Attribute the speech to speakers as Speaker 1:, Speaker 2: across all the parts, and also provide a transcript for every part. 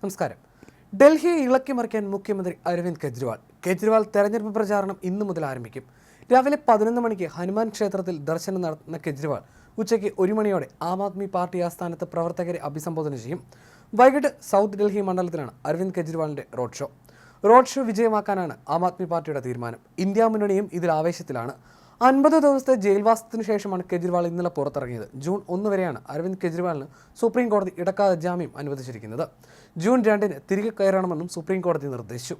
Speaker 1: നമസ്കാരം. ഡൽഹിയെ ഇളക്കിമറിക്കാൻ മുഖ്യമന്ത്രി അരവിന്ദ് കെജ്രിവാൾ തെരഞ്ഞെടുപ്പ് പ്രചാരണം ഇന്നു മുതൽ ആരംഭിക്കും. രാവിലെ 11 മണിക്ക് ഹനുമാൻ ക്ഷേത്രത്തിൽ ദർശനം നടത്തുന്ന കെജ്രിവാൾ ഉച്ചയ്ക്ക് 1 മണിയോടെ ആം ആദ്മി പാർട്ടി ആസ്ഥാനത്ത് പ്രവർത്തകരെ അഭിസംബോധന ചെയ്യും. വൈകിട്ട് സൗത്ത് ഡൽഹി മണ്ഡലത്തിലാണ് അരവിന്ദ് കെജ്രിവാളിന്റെ റോഡ് ഷോ വിജയമാക്കാനാണ് ആം ആദ്മി പാർട്ടിയുടെ തീരുമാനം. ഇന്ത്യ മുന്നണിയും ഇതിൽ ആവേശത്തിലാണ്. 50 ദിവസത്തെ ജയിൽവാസത്തിനു ശേഷമാണ് കെജ്രിവാൾ ഇന്നലെ പുറത്തിറങ്ങിയത്. ജൂൺ 1 വരെയാണ് അരവിന്ദ് കെജ്രിവാളിന് സുപ്രീം കോടതി ഇടക്കാല ജാമ്യം അനുവദിച്ചിരിക്കുന്നത്. ജൂൺ 2-ന് തിരികെ കയറണമെന്നും സുപ്രീം കോടതി നിർദ്ദേശിച്ചു.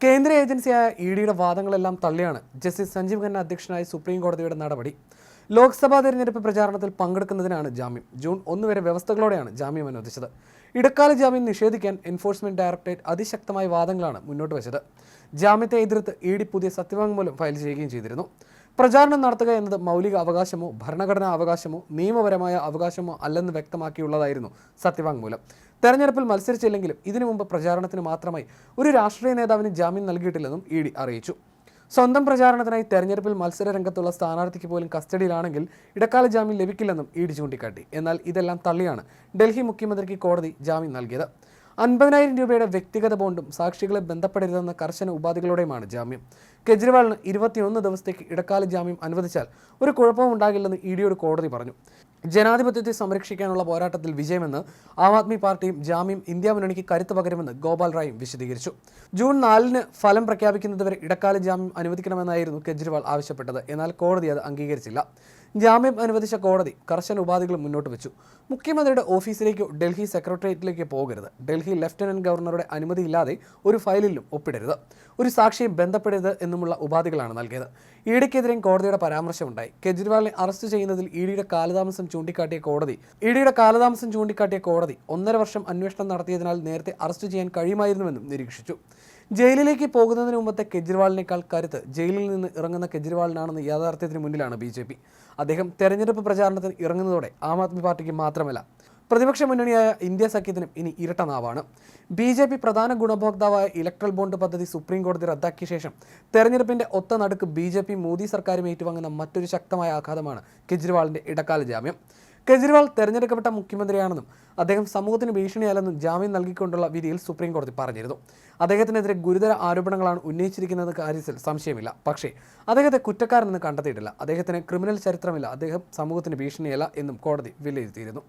Speaker 1: കേന്ദ്ര ഏജൻസിയായ ഇഡിയുടെ വാദങ്ങളെല്ലാം തള്ളിയാണ് ജസ്റ്റിസ് സഞ്ജീവ് ഖന്ന അധ്യക്ഷനായ സുപ്രീം കോടതിയുടെ നടപടി. ലോക്സഭാ തെരഞ്ഞെടുപ്പ് പ്രചാരണത്തിൽ പങ്കെടുക്കുന്നതിനാണ് ജാമ്യം. ജൂൺ 1 വരെ വ്യവസ്ഥകളോടെയാണ് ജാമ്യം അനുവദിച്ചത്. ഇടക്കാല ജാമ്യം നിഷേധിക്കാൻ എൻഫോഴ്സ്മെന്റ് ഡയറക്ടറേറ്റ് അതിശക്തമായ വാദങ്ങളാണ് മുന്നോട്ട് വെച്ചത്. ജാമ്യത്തെ എതിർത്ത് ഇഡി പുതിയ സത്യവാങ്മൂലം ഫയൽ ചെയ്യുകയും ചെയ്തിരുന്നു. പ്രചാരണം നടത്തുക എന്നത് മൗലിക അവകാശമോ ഭരണഘടനാ അവകാശമോ നിയമപരമായ അവകാശമോ അല്ലെന്ന് വ്യക്തമാക്കിയുള്ളതായിരുന്നു സത്യവാങ്മൂലം. തെരഞ്ഞെടുപ്പിൽ മത്സരിച്ചില്ലെങ്കിലും ഇതിനു മുമ്പ് പ്രചാരണത്തിന് മാത്രമായി ഒരു രാഷ്ട്രീയ നേതാവിന് ജാമ്യം നൽകിയിട്ടില്ലെന്നും ഇഡി അറിയിച്ചു. സ്വന്തം പ്രചാരണത്തിനായി തെരഞ്ഞെടുപ്പിൽ മത്സര രംഗത്തുള്ള സ്ഥാനാർത്ഥിക്ക് പോലും കസ്റ്റഡിയിലാണെങ്കിൽ ഇടക്കാല ജാമ്യം ലഭിക്കില്ലെന്നും ഇഡി ചൂണ്ടിക്കാട്ടി. എന്നാൽ ഇതെല്ലാം തള്ളിയാണ് ഡൽഹി മുഖ്യമന്ത്രിക്ക് കോടതി ജാമ്യം നൽകിയത്. 50,000 രൂപയുടെ വ്യക്തിഗത ബോണ്ടും സാക്ഷികളെ ബന്ധപ്പെടരുതെന്ന കർശന ഉപാധികളോടെയുമാണ് ജാമ്യം. കെജ്രിവാളിന് 21 ദിവസത്തേക്ക് ഇടക്കാല ജാമ്യം അനുവദിച്ചാൽ ഒരു കുഴപ്പവും ഉണ്ടാകില്ലെന്ന് ഇഡിയോട് കോടതി പറഞ്ഞു. ജനാധിപത്യത്തെ സംരക്ഷിക്കാനുള്ള പോരാട്ടത്തിൽ വിജയമെന്ന് ആം ആദ്മി പാർട്ടിയും ജാമ്യം ഇന്ത്യ മുന്നണിക്ക് കരുത്ത് പകരുമെന്ന് ഗോപാൽ റായും വിശദീകരിച്ചു. ജൂൺ 4-ന് ഫലം പ്രഖ്യാപിക്കുന്നതുവരെ ഇടക്കാല ജാമ്യം അനുവദിക്കണമെന്നായിരുന്നു കെജ്രിവാൾ ആവശ്യപ്പെട്ടത്. എന്നാൽ കോടതി അത് അംഗീകരിച്ചില്ല. ജാമ്യം അനുവദിച്ച കോടതി കർശന ഉപാധികൾ മുന്നോട്ട് വെച്ചു. മുഖ്യമന്ത്രിയുടെ ഓഫീസിലേക്കോ ഡൽഹി സെക്രട്ടേറിയറ്റിലേക്കോ പോകരുത്. ഡൽഹി ലഫ്റ്റനന്റ് ഗവർണറുടെ അനുമതിയില്ലാതെ ഒരു ഫയലിലും ഒപ്പിടരുത്. ഒരു സാക്ഷിയെ ബന്ധപ്പെടരുത് എന്നുമുള്ള ഉപാധികളാണ് നൽകിയത്. ഇഡിക്കെതിരെയും കോടതിയുടെ പരാമർശമുണ്ടായി. കെജ്രിവാളിനെ അറസ്റ്റ് ചെയ്യുന്നതിൽ ഇഡിയുടെ കാലതാമസം ചൂണ്ടിക്കാട്ടിയ കോടതി 1.5 വർഷം അന്വേഷണം നടത്തിയതിനാൽ നേരത്തെ അറസ്റ്റ് ചെയ്യാൻ കഴിയുമായിരുന്നുവെന്നും നിരീക്ഷിച്ചു. ജയിലിലേക്ക് പോകുന്നതിന് മുമ്പത്തെ കെജ്രിവാളിനേക്കാൾ കരുത്ത് ജയിലിൽ നിന്ന് ഇറങ്ങുന്ന കെജ്രിവാളിനാണെന്ന് യാഥാർത്ഥ്യത്തിന് മുന്നിലാണ് BJP. അദ്ദേഹം തെരഞ്ഞെടുപ്പ് പ്രചാരണത്തിന് ഇറങ്ങുന്നതോടെ ആം ആദ്മി പാർട്ടിക്ക് മാത്രമല്ല പ്രതിപക്ഷ മുന്നണിയായ ഇന്ത്യ സഖ്യത്തിനും ഇനി ഇരട്ട നാവാണ്. BJP പ്രധാന ഗുണഭോക്താവായ ഇലക്ട്രൽ ബോണ്ട് പദ്ധതി സുപ്രീം കോടതി റദ്ദാക്കിയ ശേഷം തെരഞ്ഞെടുപ്പിന്റെ ഒത്ത നടുക്ക് BJP മോദി സർക്കാരും ഏറ്റുവാങ്ങുന്ന മറ്റൊരു ശക്തമായ ആഘാതമാണ് കെജ്രിവാളിന്റെ ഇടക്കാല ജാമ്യം. കെജ്രിവാൾ തെരഞ്ഞെടുക്കപ്പെട്ട മുഖ്യമന്ത്രിയാണെന്നും അദ്ദേഹം സമൂഹത്തിന് ഭീഷണിയല്ലെന്നും ജാമ്യം നൽകിക്കൊണ്ടുള്ള വിധിയിൽ സുപ്രീം കോടതി പറഞ്ഞിരുന്നു. അദ്ദേഹത്തിനെതിരെ ഗുരുതര ആരോപണങ്ങളാണ് ഉന്നയിച്ചിരിക്കുന്നത് കാര്യത്തിൽ സംശയമില്ല. പക്ഷേ അദ്ദേഹത്തെ കുറ്റക്കാരനെന്ന് കണ്ടെത്തിയിട്ടില്ല. അദ്ദേഹത്തിന് ക്രിമിനൽ ചരിത്രമില്ല. അദ്ദേഹം സമൂഹത്തിന് ഭീഷണിയല്ല എന്നും കോടതി വിലയിരുത്തിയിരുന്നു.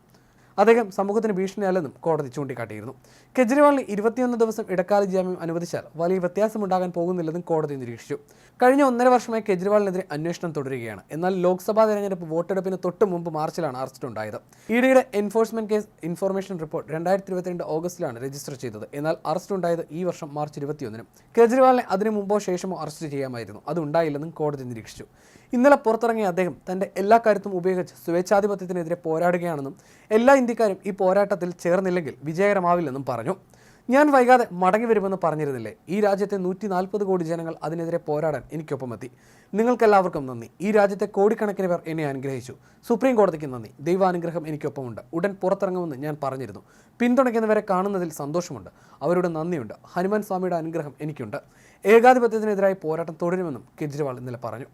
Speaker 1: കോടതി ചൂണ്ടിക്കാട്ടിയിരുന്നു. കെജ്രിവാളിന് 21 ദിവസം ഇടക്കാല ജാമ്യം അനുവദിച്ചാൽ വലിയ വ്യത്യാസമുണ്ടാകാൻ പോകുന്നില്ലെന്നും കോടതി നിരീക്ഷിച്ചു. കഴിഞ്ഞ 1.5 വർഷമായി കെജ്രിവാളിനെതിരെ അന്വേഷണം തുടരുകയാണ്. എന്നാൽ ലോക്സഭാ തെരഞ്ഞെടുപ്പ് വോട്ടെടുപ്പിന് തൊട്ട് മുമ്പ് മാർച്ചിലാണ് അറസ്റ്റ് ഉണ്ടായത്. ഇഡിയുടെ എൻഫോഴ്സ്മെന്റ് കേസ് ഇൻഫർമേഷൻ റിപ്പോർട്ട് 2022 ഓഗസ്റ്റിലാണ് രജിസ്റ്റർ ചെയ്തത്. എന്നാൽ അറസ്റ്റ് ഉണ്ടായത് ഈ വർഷം മാർച്ച് 21-നും. കെജ്രിവാളിനെ അതിനു മുമ്പോ ശേഷമോ അറസ്റ്റ് ചെയ്യാമായിരുന്നു. അത് ഉണ്ടായില്ലെന്നും കോടതി നിരീക്ഷിച്ചു. ഇന്നലെ പുറത്തിറങ്ങിയ അദ്ദേഹം തന്റെ എല്ലാ കരുത്തും ഉപയോഗിച്ച് സ്വേച്ഛാധിപത്യത്തിനെതിരെ പോരാടുകയാണെന്നും എല്ലാ ഇന്ത്യക്കാരും ഈ പോരാട്ടത്തിൽ ചേർന്നില്ലെങ്കിൽ വിജയകരമാവില്ലെന്നും പറഞ്ഞു. ഞാൻ വൈകാതെ മടങ്ങി വരുമെന്ന് പറഞ്ഞിരുന്നില്ലേ? ഈ രാജ്യത്തെ 140 കോടി ജനങ്ങൾ അതിനെതിരെ പോരാടാൻ എനിക്കൊപ്പമെത്തി. നിങ്ങൾക്കെല്ലാവർക്കും നന്ദി. ഈ രാജ്യത്തെ കോടിക്കണക്കിന് പേർ എന്നെ അനുഗ്രഹിച്ചു. സുപ്രീം കോടതിക്ക് നന്ദി. ദൈവാനുഗ്രഹം എനിക്കൊപ്പമുണ്ട്. ഉടൻ പുറത്തിറങ്ങുമെന്ന് ഞാൻ പറഞ്ഞിരുന്നു. പിന്തുണയ്ക്കുന്നവരെ കാണുന്നതിൽ സന്തോഷമുണ്ട്. അവരുടെ നന്ദിയുണ്ട്. ഹനുമാൻ സ്വാമിയുടെ അനുഗ്രഹം എനിക്കുണ്ട്. ഏകാധിപത്യത്തിനെതിരായി പോരാട്ടം തുടരുമെന്നും കെജ്രിവാൾ ഇന്നലെ പറഞ്ഞു.